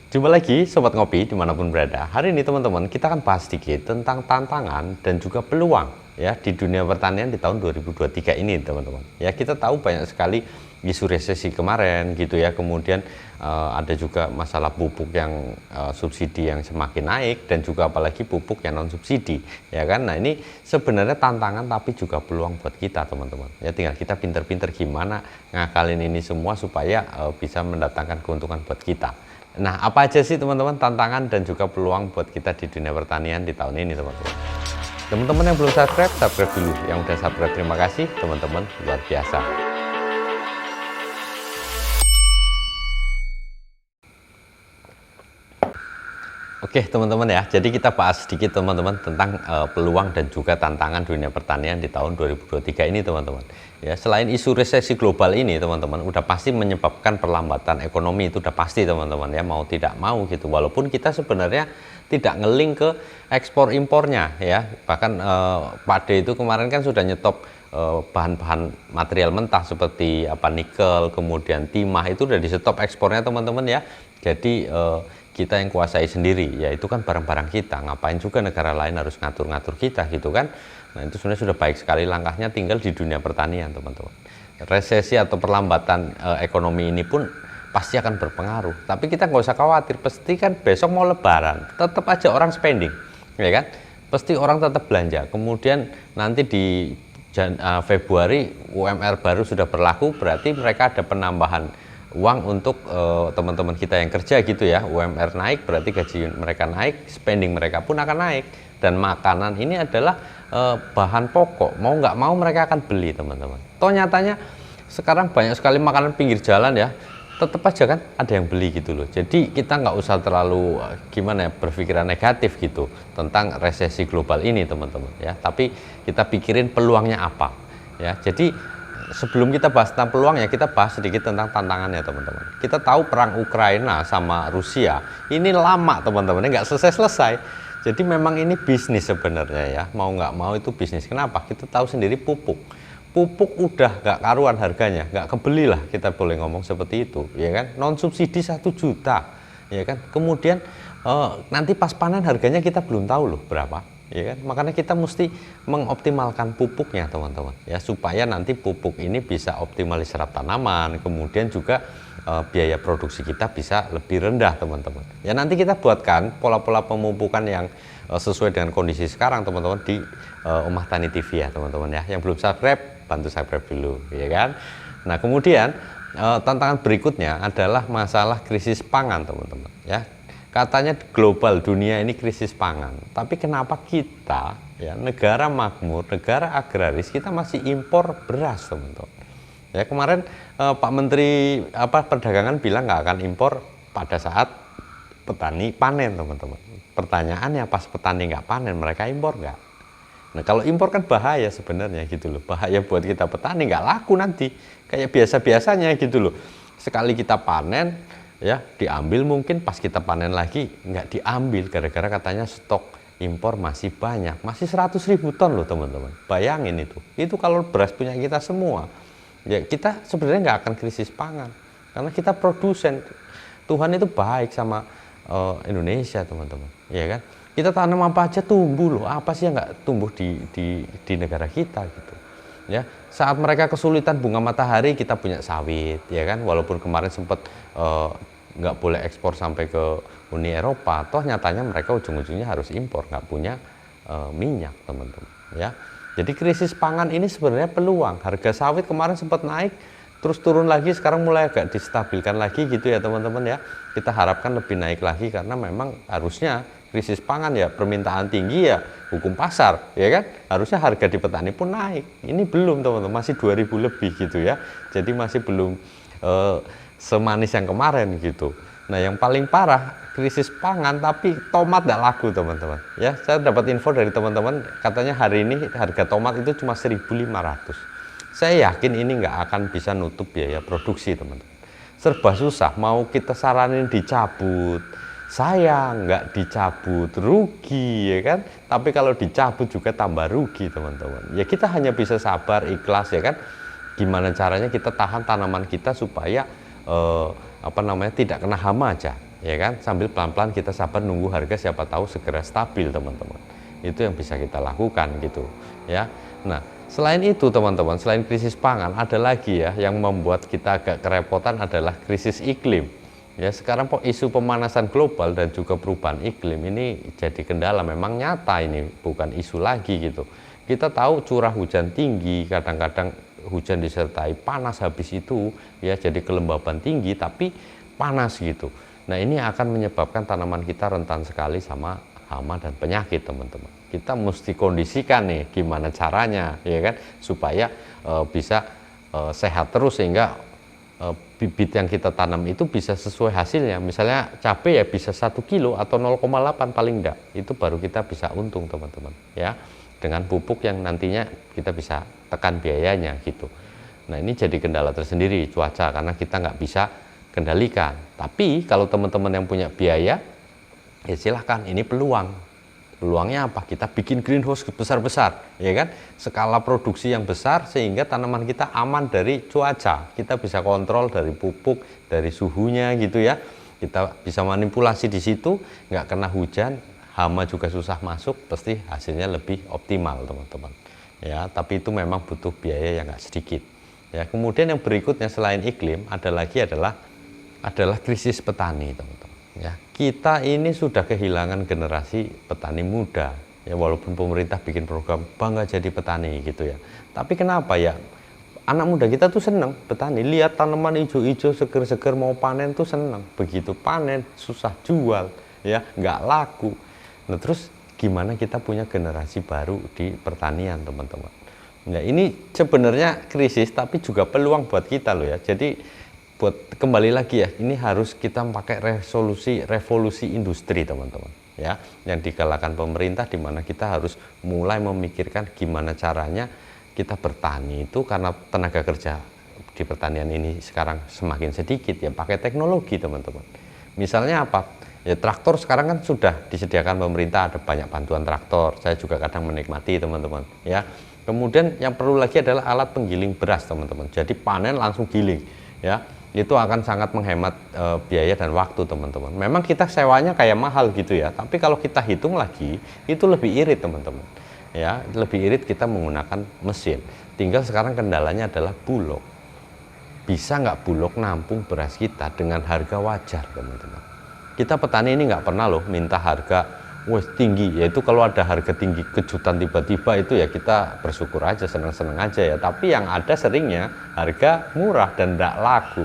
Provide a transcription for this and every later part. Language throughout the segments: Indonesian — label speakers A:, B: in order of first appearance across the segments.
A: Jumpa lagi Sobat Ngopi dimanapun berada. Hari ini teman-teman kita akan bahas sedikit tentang tantangan dan juga peluang ya di dunia pertanian di tahun 2023 ini teman-teman. Ya kita tahu banyak sekali isu resesi kemarin gitu ya. Kemudian ada juga masalah pupuk yang subsidi yang semakin naik dan juga apalagi pupuk yang non subsidi ya kan. Nah ini sebenarnya tantangan tapi juga peluang buat kita teman-teman. Ya tinggal kita pinter-pinter gimana ngakalin ini semua supaya bisa mendatangkan keuntungan buat kita. Nah, apa aja sih teman-teman tantangan dan juga peluang buat kita di dunia pertanian di tahun ini teman-teman. Teman-teman yang belum subscribe, subscribe dulu. Yang udah subscribe, terima kasih teman-teman, luar biasa. Oke teman-teman ya, jadi kita bahas sedikit teman-teman tentang peluang dan juga tantangan dunia pertanian di tahun 2023 ini teman-teman. Ya, selain isu resesi global ini teman-teman, udah pasti menyebabkan perlambatan ekonomi, itu udah pasti teman-teman ya, mau tidak mau gitu. Walaupun kita sebenarnya tidak ngeling ke ekspor impornya ya, bahkan pade itu kemarin kan sudah nyetop bahan-bahan material mentah seperti nikel, kemudian timah itu udah di stop ekspornya teman-teman ya. Jadi kita yang kuasai sendiri, ya itu kan barang-barang kita, ngapain juga negara lain harus ngatur-ngatur kita gitu kan. Nah itu sebenarnya sudah baik sekali, langkahnya tinggal di dunia pertanian teman-teman. Resesi atau perlambatan ekonomi ini pun pasti akan berpengaruh, tapi kita nggak usah khawatir, pasti kan besok mau lebaran tetap aja orang spending ya kan, pasti orang tetap belanja. Kemudian nanti di Februari UMR baru sudah berlaku, berarti mereka ada penambahan uang untuk teman-teman kita yang kerja gitu ya. UMR naik berarti gaji mereka naik, spending mereka pun akan naik. Dan makanan ini adalah bahan pokok, mau nggak mau mereka akan beli teman-teman. Toh nyatanya sekarang banyak sekali makanan pinggir jalan ya, tetap aja kan ada yang beli gitu loh. Jadi kita nggak usah terlalu gimana ya, berpikiran negatif gitu tentang resesi global ini teman-teman ya, tapi kita pikirin peluangnya apa ya. Jadi sebelum kita bahas tentang peluang ya, kita bahas sedikit tentang tantangannya teman-teman. Kita tahu perang Ukraina sama Rusia ini lama teman-teman, nggak selesai-selesai. Jadi memang ini bisnis sebenarnya ya, mau nggak mau itu bisnis. Kenapa? Kita tahu sendiri pupuk udah nggak karuan harganya, nggak kebeli lah kita boleh ngomong seperti itu ya kan. Non subsidi 1 juta ya kan. Kemudian nanti pas panen harganya kita belum tahu loh berapa ya kan. Makanya kita mesti mengoptimalkan pupuknya teman-teman ya, supaya nanti pupuk ini bisa optimal diserap tanaman, kemudian juga biaya produksi kita bisa lebih rendah teman-teman ya. Nanti kita buatkan pola-pola pemupukan yang sesuai dengan kondisi sekarang teman-teman di Omah Tani TV ya teman-teman ya. Yang belum subscribe, bantu subscribe dulu ya kan. Nah kemudian tantangan berikutnya adalah masalah krisis pangan teman-teman ya. Katanya global dunia ini krisis pangan, tapi kenapa kita ya negara makmur, negara agraris, kita masih impor beras teman-teman ya. Kemarin Pak Menteri Perdagangan bilang nggak akan impor pada saat petani panen teman-teman. Pertanyaannya pas petani nggak panen, mereka impor nggak? Nah kalau impor kan bahaya sebenarnya gitu loh, bahaya buat kita petani, nggak laku nanti kayak biasa-biasanya gitu loh. Sekali kita panen ya diambil, mungkin pas kita panen lagi nggak diambil gara-gara katanya stok impor masih banyak, masih 100.000 ton loh teman-teman. Bayangin itu kalau beras punya kita semua ya, kita sebenarnya nggak akan krisis pangan karena kita produsen. Tuhan itu baik sama Indonesia teman-teman ya kan. Kita tanam apa aja tumbuh loh, apa sih yang nggak tumbuh di negara kita gitu ya. Saat mereka kesulitan bunga matahari, kita punya sawit ya kan. Walaupun kemarin sempat nggak boleh ekspor sampai ke Uni Eropa, toh nyatanya mereka ujung-ujungnya harus impor, nggak punya minyak teman-teman ya. Jadi krisis pangan ini sebenarnya peluang. Harga sawit kemarin sempat naik, terus turun lagi, sekarang mulai agak distabilkan lagi gitu ya teman-teman ya. Kita harapkan lebih naik lagi karena memang harusnya krisis pangan ya, permintaan tinggi ya, hukum pasar ya kan. Harusnya harga di petani pun naik. Ini belum teman-teman, masih 2.000 lebih gitu ya. Jadi masih belum semanis yang kemarin gitu. Nah yang paling parah krisis pangan tapi tomat tidak laku teman-teman ya. Saya dapat info dari teman-teman, katanya hari ini harga tomat itu cuma 1.500. Saya yakin ini nggak akan bisa nutup biaya produksi teman-teman. Serba susah, mau kita saranin dicabut, sayang nggak dicabut, rugi ya kan. Tapi kalau dicabut juga tambah rugi teman-teman ya. Kita hanya bisa sabar, ikhlas ya kan. Gimana caranya kita tahan tanaman kita supaya tidak kena hama aja ya kan, sambil pelan-pelan kita sabar nunggu harga, siapa tahu segera stabil teman-teman. Itu yang bisa kita lakukan gitu ya. Nah, selain itu teman-teman, selain krisis pangan, ada lagi ya yang membuat kita agak kerepotan adalah krisis iklim. Ya, sekarang isu pemanasan global dan juga perubahan iklim ini jadi kendala, memang nyata, ini bukan isu lagi gitu. Kita tahu curah hujan tinggi, kadang-kadang hujan disertai panas habis itu ya, jadi kelembaban tinggi tapi panas gitu. Nah, ini akan menyebabkan tanaman kita rentan sekali sama hama dan penyakit teman-teman. Kita mesti kondisikan nih gimana caranya ya kan, supaya bisa sehat terus, sehingga bibit yang kita tanam itu bisa sesuai hasilnya. Misalnya cabai ya bisa 1 kilo atau 0,8 paling enggak, itu baru kita bisa untung teman-teman ya, dengan pupuk yang nantinya kita bisa tekan biayanya gitu. Nah, ini jadi kendala tersendiri cuaca, karena kita nggak bisa kendalikan. Tapi kalau teman-teman yang punya biaya, ya silahkan, ini peluang. Peluangnya apa? Kita bikin greenhouse besar-besar, ya kan? Skala produksi yang besar sehingga tanaman kita aman dari cuaca. Kita bisa kontrol dari pupuk, dari suhunya gitu ya. Kita bisa manipulasi di situ, nggak kena hujan, hama juga susah masuk, pasti hasilnya lebih optimal teman-teman. Ya, tapi itu memang butuh biaya yang nggak sedikit. Ya, kemudian yang berikutnya selain iklim adalah krisis petani teman-teman. Ya, kita ini sudah kehilangan generasi petani muda. Ya, walaupun pemerintah bikin program bangga jadi petani gitu ya. Tapi kenapa ya? Anak muda kita tuh seneng petani, lihat tanaman hijau-hijau seger-seger mau panen tuh seneng. Begitu panen susah jual, ya nggak laku. Nah, terus gimana kita punya generasi baru di pertanian teman-teman? Nah, ini sebenarnya krisis tapi juga peluang buat kita loh ya. Jadi kembali lagi ya, ini harus kita pakai revolusi industri teman-teman ya, yang digalakan pemerintah, di mana kita harus mulai memikirkan gimana caranya kita bertani itu, karena tenaga kerja di pertanian ini sekarang semakin sedikit ya, pakai teknologi teman-teman. Misalnya apa? Ya, traktor sekarang kan sudah disediakan pemerintah, ada banyak bantuan traktor, saya juga kadang menikmati teman-teman ya. Kemudian yang perlu lagi adalah alat penggiling beras teman-teman, jadi panen langsung giling ya, itu akan sangat menghemat biaya dan waktu teman-teman. Memang kita sewanya kayak mahal gitu ya, tapi kalau kita hitung lagi itu lebih irit teman-teman ya, lebih irit kita menggunakan mesin. Tinggal sekarang kendalanya adalah Bulog. Bisa nggak Bulog nampung beras kita dengan harga wajar teman-teman? Kita petani ini nggak pernah loh minta harga tinggi, yaitu kalau ada harga tinggi kejutan tiba-tiba itu ya kita bersyukur aja, seneng-seneng aja ya. Tapi yang ada seringnya harga murah dan tidak laku.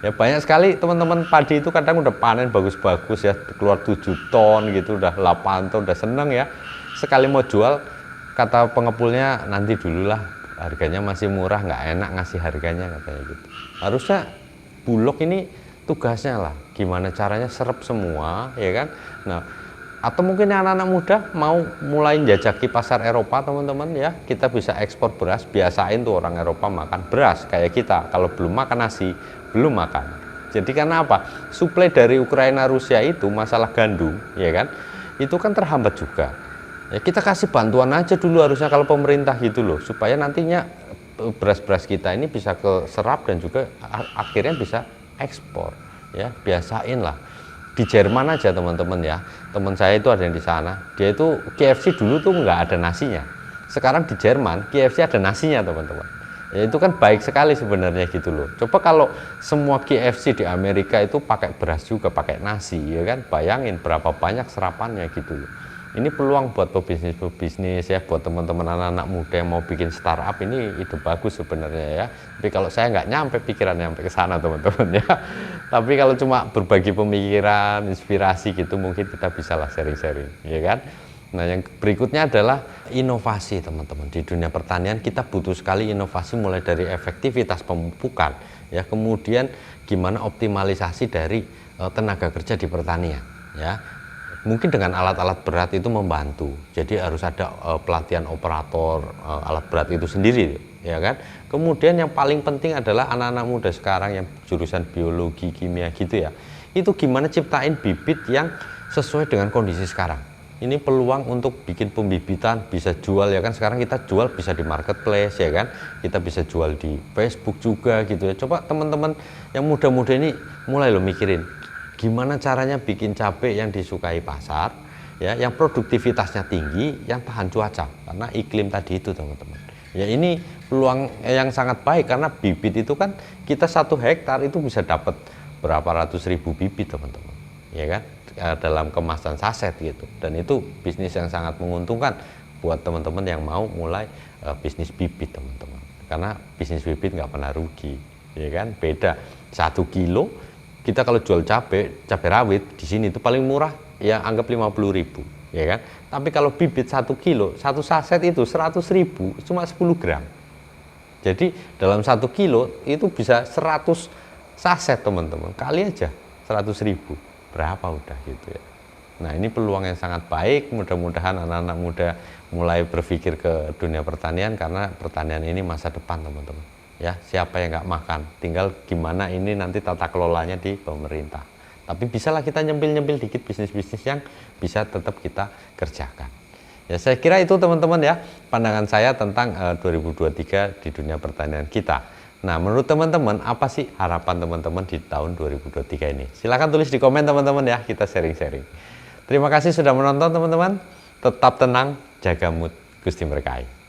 A: Ya, banyak sekali teman-teman padi itu kadang udah panen bagus-bagus ya, keluar 7 ton gitu, udah 8 ton, udah seneng ya. Sekali mau jual, kata pengepulnya nanti dululah, harganya masih murah, nggak enak ngasih harganya katanya gitu. Harusnya Bulog ini tugasnya lah, gimana caranya serap semua ya kan. Nah, atau mungkin anak-anak muda mau mulai jajaki pasar Eropa teman-teman ya, kita bisa ekspor beras, biasain tuh orang Eropa makan beras kayak kita, kalau belum makan nasi belum makan. Jadi karena apa? Suplai dari Ukraina Rusia itu masalah gandum ya kan, itu kan terhambat juga ya. Kita kasih bantuan aja dulu harusnya kalau pemerintah gitu loh, supaya nantinya beras-beras kita ini bisa keserap dan juga akhirnya bisa ekspor ya. Biasain lah. Di Jerman aja teman-teman ya, teman saya itu ada yang di sana, dia itu KFC dulu tuh nggak ada nasinya, sekarang di Jerman KFC ada nasinya teman-teman ya. Itu kan baik sekali sebenarnya gitu loh. Coba kalau semua KFC di Amerika itu pakai beras juga, pakai nasi ya kan, bayangin berapa banyak serapannya gitu loh. Ini peluang buat pebisnis ya, buat teman-teman anak-anak muda yang mau bikin startup, ini ide bagus sebenarnya ya. Tapi kalau saya nggak nyampe pikiran nyampe ke sana teman-teman ya. Tapi kalau cuma berbagi pemikiran, inspirasi gitu, mungkin kita bisa lah sharing-sharing ya kan. Nah, yang berikutnya adalah inovasi teman-teman. Di dunia pertanian kita butuh sekali inovasi, mulai dari efektivitas pemupukan ya, kemudian gimana optimalisasi dari tenaga kerja di pertanian ya. Mungkin dengan alat-alat berat itu membantu, jadi harus ada pelatihan operator alat berat itu sendiri ya kan. Kemudian yang paling penting adalah anak-anak muda sekarang yang jurusan biologi, kimia gitu ya, itu gimana ciptain bibit yang sesuai dengan kondisi sekarang. Ini peluang untuk bikin pembibitan, bisa jual ya kan. Sekarang kita jual bisa di marketplace ya kan, kita bisa jual di Facebook juga gitu ya. Coba teman-teman yang muda-muda ini mulai lo mikirin gimana caranya bikin cabai yang disukai pasar, ya, yang produktivitasnya tinggi, yang tahan cuaca, karena iklim tadi itu teman-teman. Ya ini peluang yang sangat baik, karena bibit itu kan kita 1 hektar itu bisa dapat berapa ratus ribu bibit teman-teman, ya kan, dalam kemasan saset gitu. Dan itu bisnis yang sangat menguntungkan buat teman-teman yang mau mulai bisnis bibit teman-teman, karena bisnis bibit nggak pernah rugi, ya kan. Beda 1 kilo kita kalau jual cabai rawit di sini itu paling murah ya anggap 50.000, ya kan. Tapi kalau bibit 1 kilo, 1 saset itu 100.000, cuma 10 gram. Jadi dalam 1 kilo itu bisa 100 saset teman-teman. Kali aja 100.000, berapa udah gitu ya. Nah ini peluang yang sangat baik, mudah-mudahan anak-anak muda mulai berpikir ke dunia pertanian, karena pertanian ini masa depan teman-teman. Ya, siapa yang nggak makan, tinggal gimana ini nanti tata kelolanya di pemerintah. Tapi bisalah kita nyempil-nyempil dikit bisnis-bisnis yang bisa tetap kita kerjakan. Ya, saya kira itu teman-teman ya, pandangan saya tentang 2023 di dunia pertanian kita. Nah, menurut teman-teman, apa sih harapan teman-teman di tahun 2023 ini? Silahkan tulis di komen teman-teman ya, kita sharing-sharing. Terima kasih sudah menonton teman-teman. Tetap tenang, jaga mood, Gusti berkahi.